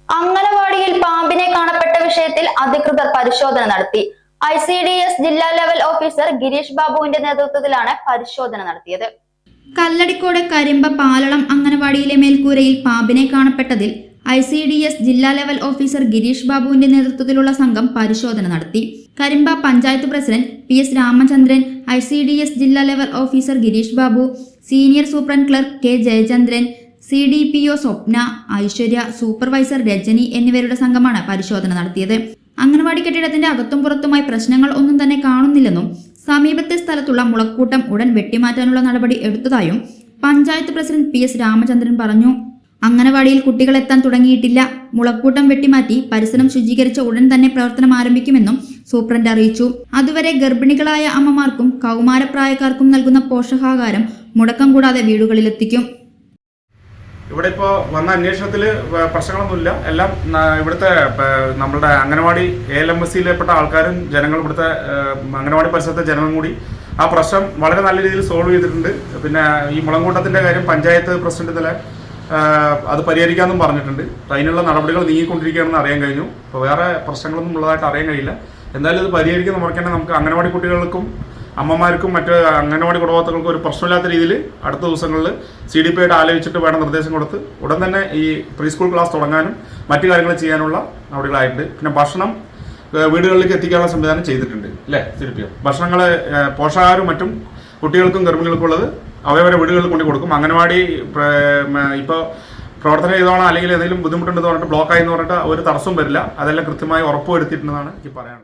അംഗനവാടിയിൽ പാമ്പിനെ കാണപ്പെട്ട വിഷയത്തിൽ അധികൃതർ പരിശോധന നടത്തി. ICDS ജില്ലാ ലെവൽ ഓഫീസർ ഗിരീഷ് ബാബുവിന്റെ നേതൃത്വത്തിലാണ് പരിശോധന നടത്തിയത്. കല്ലടിക്കോട് കരിമ്പ പാലളം അംഗനവാടിയിലെ മേൽക്കൂരയിൽ പാമ്പിനെ കാണപ്പെട്ടതിൽ ICDS ജില്ലാ ലെവൽ ഓഫീസർ ഗിരീഷ് ബാബുവിന്റെ നേതൃത്വത്തിലുള്ള സംഘം പരിശോധന നടത്തി. Karimba panchayat president PS Ramachandran, ICDS ജില്ലാ level officer Girish Babu, senior superintendent clerk K Jayachandran, CDPO Swapna, Aishwarya, supervisor Rajani എന്നിവരുടെ സംഘമാണ് പരിശോധന നടത്തിയത്. അംഗനവാടി കെട്ടിടത്തിന്റെ അകത്തും പുറത്തുമായി പ്രശ്നങ്ങൾ ഒന്നും തന്നെ കാണുന്നില്ലെന്നും സമീപത്തെ സ്ഥലത്തുള്ള മുളക്കൂട്ടം ഉടൻ വെട്ടിമാറ്റാനുള്ള നടപടി എടുത്തതായും പഞ്ചായത്ത് പ്രസിഡന്റ് PS രാമചന്ദ്രൻ പറഞ്ഞു. അംഗനവാടിയിൽ കുട്ടികൾ എത്താൻ തുടങ്ങിയിട്ടില്ല. മുളക്കൂട്ടം വെട്ടിമാറ്റി പരിസരം ശുചീകരിച്ച ഉടൻ തന്നെ പ്രവർത്തനം ആരംഭിക്കുമെന്നും സൂപ്രണ്ട് അറിയിച്ചു. അതുവരെ ഗർഭിണികളായ അമ്മമാർക്കും കൗമാരപ്രായക്കാർക്കും നൽകുന്ന പോഷകാഹാരം മുടക്കം കൂടാതെ വീടുകളിലെത്തിക്കും. ഇവിടെ ഇപ്പോൾ വന്ന അന്വേഷണത്തിൽ പ്രശ്നങ്ങളൊന്നുമില്ല. എല്ലാം ഇവിടുത്തെ നമ്മളുടെ അംഗനവാടി ALMSയിൽപ്പെട്ട ആൾക്കാരും ജനങ്ങളും ഇവിടുത്തെ അംഗനവാടി പരിസരത്തെ ജനങ്ങളും കൂടി ആ പ്രശ്നം വളരെ നല്ല രീതിയിൽ സോൾവ് ചെയ്തിട്ടുണ്ട്. പിന്നെ ഈ മുളങ്കൂട്ടത്തിൻ്റെ കാര്യം പഞ്ചായത്ത് പ്രസിഡന്റ് ഇന്നലെ അത് പരിഹരിക്കാമെന്നും പറഞ്ഞിട്ടുണ്ട്. അതിനുള്ള നടപടികൾ നീങ്ങിക്കൊണ്ടിരിക്കുകയാണെന്ന് അറിയാൻ കഴിഞ്ഞു. അപ്പോൾ വേറെ പ്രശ്നങ്ങളൊന്നും ഉള്ളതായിട്ട് അറിയാൻ കഴിയില്ല. എന്തായാലും ഇത് പരിഹരിക്കുന്ന മുറയ്ക്ക് നമുക്ക് അംഗനവാടി കുട്ടികൾക്കും അമ്മമാർക്കും മറ്റ് അംഗനവാടി കുടുംബാംഗങ്ങൾക്കും ഒരു പ്രശ്നമില്ലാത്ത രീതിയിൽ അടുത്ത ദിവസങ്ങളിൽ CDPയായിട്ട് ആലോചിച്ചിട്ട് വേണം നിർദ്ദേശം കൊടുത്ത് ഉടൻ തന്നെ ഈ പ്രീ സ്കൂൾ ക്ലാസ് തുടങ്ങാനും മറ്റു കാര്യങ്ങൾ ചെയ്യാനുള്ള നടപടികളായിട്ടുണ്ട്. പിന്നെ ഭക്ഷണം വീടുകളിലേക്ക് എത്തിക്കാനുള്ള സംവിധാനം ചെയ്തിട്ടുണ്ട് അല്ലേ CDPO. ഭക്ഷണങ്ങൾ പോഷകാഹാരവും മറ്റും കുട്ടികൾക്കും ഗർഭിണികൾക്കും ഉള്ളത് അവരവരെ വീടുകളിൽ കൊണ്ട് കൊടുക്കും. അംഗനവാടി ഇപ്പോൾ പ്രവർത്തനം ചെയ്തോളാം അല്ലെങ്കിൽ എന്തെങ്കിലും ബുദ്ധിമുട്ടുണ്ടെന്ന് പറഞ്ഞിട്ട് ബ്ലോക്കായി എന്ന് പറഞ്ഞിട്ട് ഒരു തടസ്സം വരില്ല. അതെല്ലാം കൃത്യമായി ഉറപ്പുവരുത്തിയിട്ടുണ്ടെന്നാണ് എനിക്ക് പറയാനുള്ളത്.